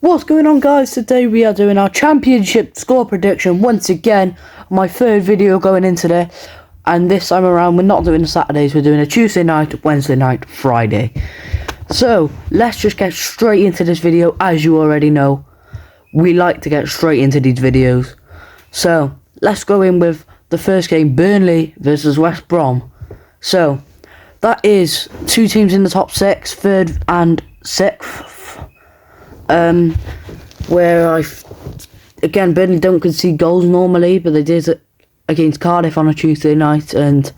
What's going on, guys? Today we are doing our championship score prediction once again. My third video going in today, and this time around we're not doing the Saturdays, we're doing a Tuesday night, Wednesday night, Friday. So let's just get straight into this video. As you already know, we like to get straight into these videos. So let's go in with the first game, Burnley versus West Brom. So that is two teams in the top six, third and sixth. Where again, Burnley don't concede goals normally, but they did it against Cardiff on a Tuesday night, and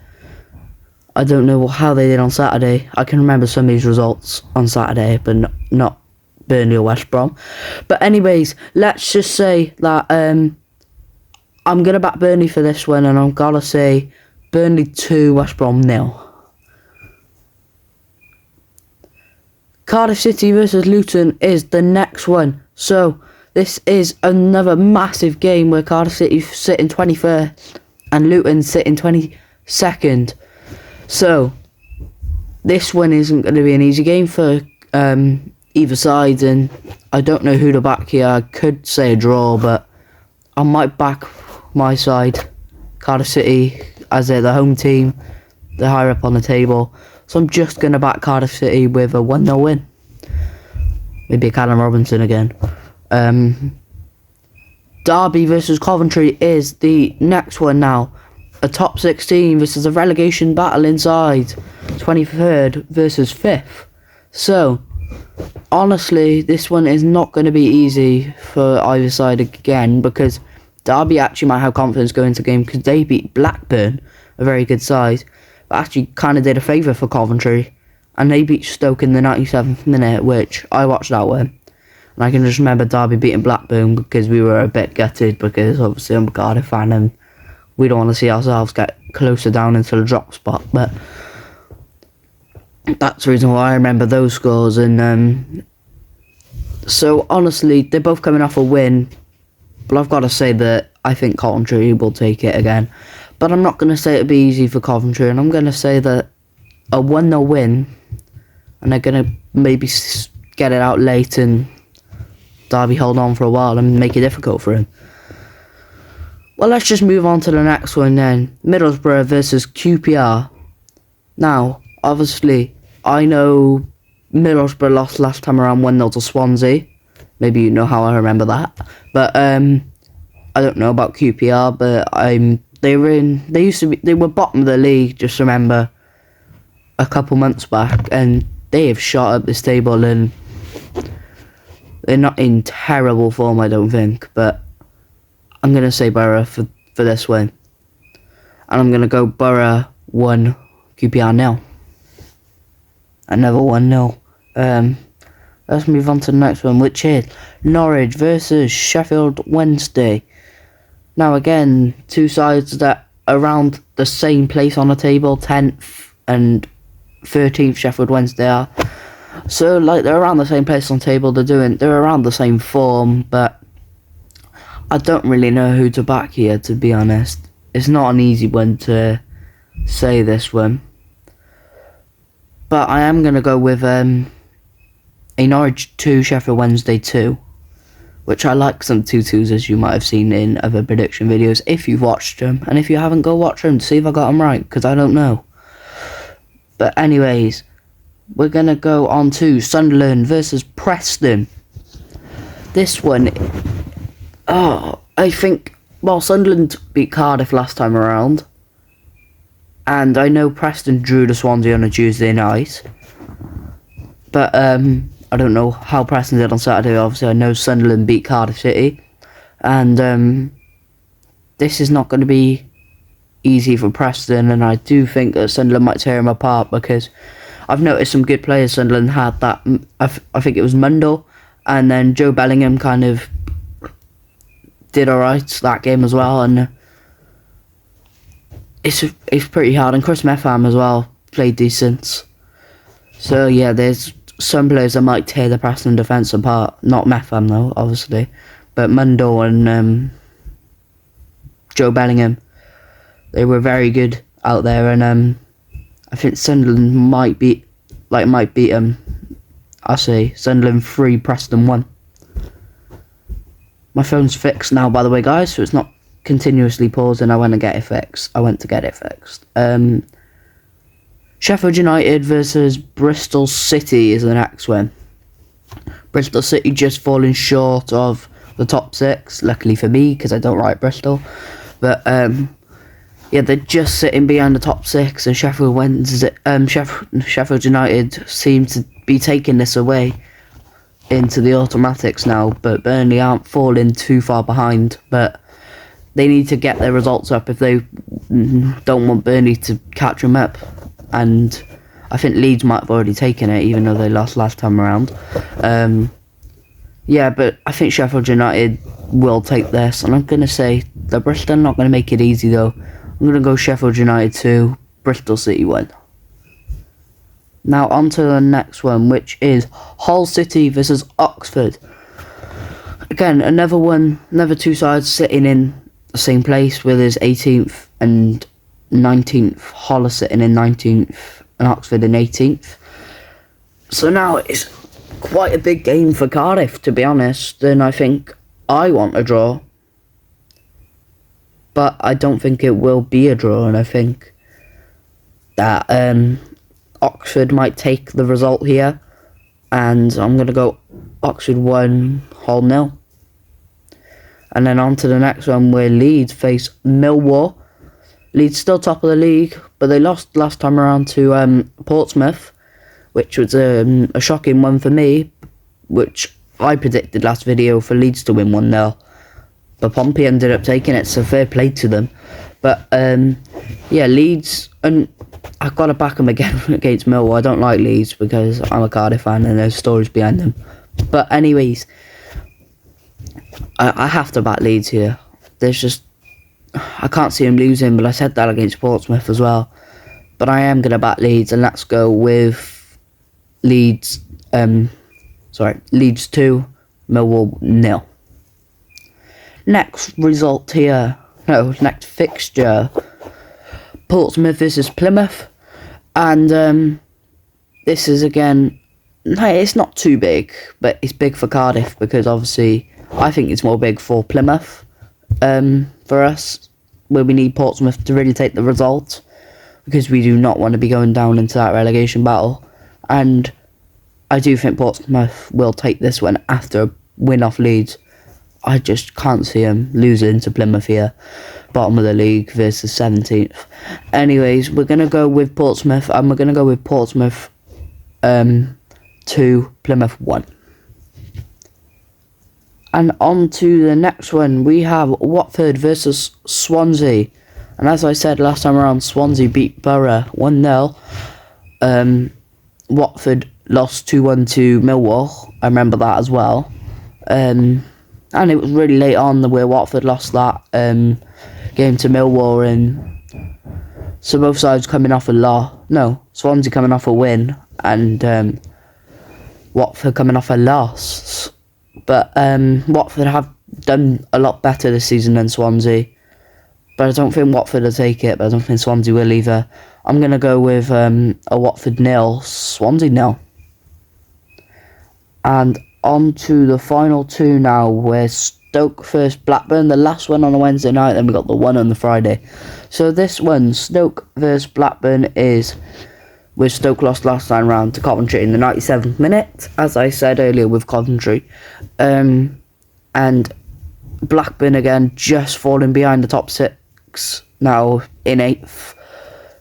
I don't know how they did on Saturday. I can remember some of these results on Saturday, but not Burnley or West Brom. But anyways, let's just say that I'm gonna back Burnley for this one, and I'm gonna say Burnley 2, West Brom 0. Cardiff City versus Luton is the next one. So this is another massive game where Cardiff City sitting 21st and Luton sitting 22nd. So this one isn't going to be an easy game for either side, and I don't know who to back here. I could say a draw, but I might back my side, Cardiff City, as they're the home team. They're higher up on the table. So I'm just going to back Cardiff City with a 1-0 win. Maybe a Callum Robinson again. Derby versus Coventry is the next one now. A top 16 versus a relegation battle inside. 23rd versus 5th. So, honestly, this one is not going to be easy for either side again, because Derby actually might have confidence going into the game because they beat Blackburn, a very good side. Actually kind of did a favour for Coventry, and they beat Stoke in the 97th minute, which I watched that one, and I can just remember Derby beating Blackburn because we were a bit gutted, because obviously I'm a Cardiff fan and we don't want to see ourselves get closer down into the drop spot. But that's the reason why I remember those scores. And so honestly, they're both coming off a win, but I've got to say that I think Coventry will take it again. But I'm not going to say it'll be easy for Coventry, and I'm going to say that a 1-0 win, and they're going to maybe get it out late and Derby hold on for a while and make it difficult for him. Well, let's just move on to the next one then. Middlesbrough versus QPR. Now, obviously, I know Middlesbrough lost last time around 1-0 to Swansea. Maybe you know how I remember that. But I don't know about QPR, but they were bottom of the league, just remember, a couple months back, and they have shot up this table, and they're not in terrible form, I don't think. But I'm going to say Borough for this win. And I'm going to go Borough 1, QPR 0. Another 1-0. Let's move on to the next one, which is Norwich versus Sheffield Wednesday. Now again, two sides that are around the same place on the table, 10th and 13th Sheffield Wednesday are. So like they're around the same place on the table, they're around the same form, but I don't really know who to back here, to be honest. It's not an easy one to say, this one. But I am gonna go with a Norwich 2, Sheffield Wednesday 2. Which I like some 2-2s, as you might have seen in other prediction videos, if you've watched them. And if you haven't, go watch them to see if I got them right, because I don't know. But anyways, we're going to go on to Sunderland versus Preston. This one, I think, well, Sunderland beat Cardiff last time around. And I know Preston drew to Swansea on a Tuesday night. But, I don't know how Preston did on Saturday. Obviously, I know Sunderland beat Cardiff City. And this is not going to be easy for Preston. And I do think that Sunderland might tear them apart, because I've noticed some good players Sunderland had. That I think it was Mundell. And then Joe Bellingham kind of did alright that game as well. And it's pretty hard. And Chris Metham as well played decent. So yeah, there's some players that might tear the Preston defence apart. Not Metham though, obviously, but Mundell and Joe Bellingham, they were very good out there, and I think Sunderland might beat them. I say Sunderland 3, Preston 1. My phone's fixed now, by the way, guys, so it's not continuously pausing. I went to get it fixed. Sheffield United versus Bristol City is the next one. Bristol City just falling short of the top 6, luckily for me, because I don't like Bristol. But, yeah, they're just sitting behind the top 6, and Sheffield United seem to be taking this away into the automatics now, but Burnley aren't falling too far behind, but they need to get their results up if they don't want Burnley to catch them up. And I think Leeds might have already taken it, even though they lost last time around. Yeah, but I think Sheffield United will take this, and I'm going to say the Bristol are not going to make it easy though. I'm going to go Sheffield United 2, Bristol City 1. Now on to the next one, which is Hull City versus Oxford. Again, another two sides sitting in the same place with his 18th and 19th. Hull are sitting in 19th and Oxford in 18th. So now it's quite a big game for Cardiff, to be honest, and I think I want a draw. But I don't think it will be a draw, and I think that Oxford might take the result here, and I'm going to go Oxford 1, Hull 0. And then on to the next one where Leeds face Millwall. Leeds still top of the league, but they lost last time around to Portsmouth, which was a shocking one for me, which I predicted last video for Leeds to win 1-0. But Pompey ended up taking it, so fair play to them. But yeah, Leeds, and I've got to back them again against Millwall. I don't like Leeds because I'm a Cardiff fan and there's stories behind them. But anyways, I have to back Leeds here. I can't see them losing, but I said that against Portsmouth as well. But I am going to back Leeds, and let's go with Leeds 2, Millwall 0. Next fixture, Portsmouth versus Plymouth, and this is again, it's not too big, but it's big for Cardiff because obviously I think it's more big for Plymouth, for us, where we need Portsmouth to really take the result, because we do not want to be going down into that relegation battle, and I do think Portsmouth will take this one after a win off Leeds. I just can't see them losing to Plymouth here. Bottom of the league versus 17th. Anyways, we're going to go with Portsmouth. And we're going to go with Portsmouth 2, Plymouth 1. And on to the next one. We have Watford versus Swansea. And as I said last time around, Swansea beat Borough 1-0. Watford lost 2-1 to Millwall. I remember that as well. And it was really late on where Watford lost that game to Millwall, and so both sides coming off a loss. No, Swansea coming off a win, and Watford coming off a loss. But Watford have done a lot better this season than Swansea. But I don't think Watford will take it, but I don't think Swansea will either. I'm going to go with a Watford 0, Swansea 0. And on to the final two now, where Stoke first Blackburn, the last one on a Wednesday night, then we got the one on the Friday. So this one, Stoke versus Blackburn, is where Stoke lost last time round to Coventry in the 97th minute, as I said earlier with Coventry. And Blackburn again just falling behind the top 6 now in 8th,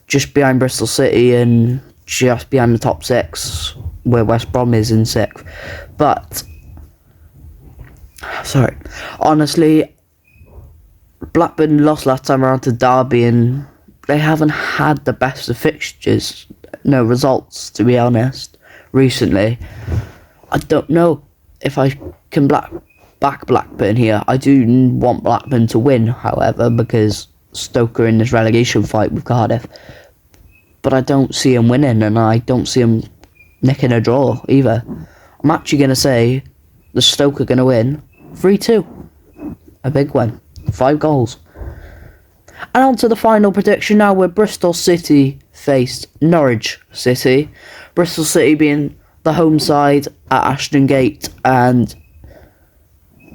just behind Bristol City and just behind the top 6 where West Brom is in 6th. But honestly, Blackburn lost last time around to Derby, and they haven't had the best of fixtures, results, to be honest, recently. I don't know if I can back Blackburn here. I do want Blackburn to win, however, because Stoke are in this relegation fight with Cardiff. But I don't see him winning, and I don't see him nicking a draw either. I'm actually going to say the Stoke are going to win 3-2. A big one. 5 goals. And on to the final prediction now, where Bristol City faced Norwich City. Bristol City being the home side at Ashton Gate, and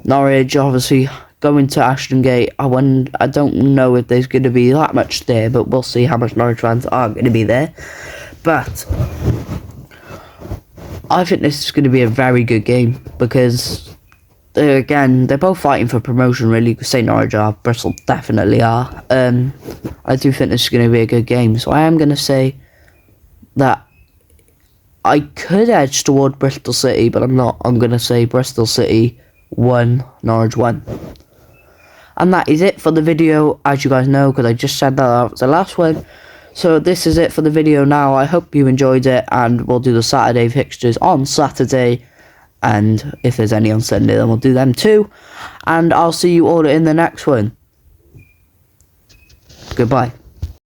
Norwich, obviously, going to Ashton Gate. I don't know if there's going to be that much there, but we'll see how much Norwich fans are going to be there. But I think this is going to be a very good game because, again, they're both fighting for promotion, really. You could say Norwich are, Bristol definitely are. I do think this is going to be a good game, so I am going to say that I could edge toward Bristol City, but I'm not. I'm going to say Bristol City 1, Norwich 1. And that is it for the video, as you guys know, because I just said that was the last one. So this is it for the video now. I hope you enjoyed it, and we'll do the Saturday fixtures on Saturday. And if there's any on Sunday, then we'll do them too. And I'll see you all in the next one. Goodbye.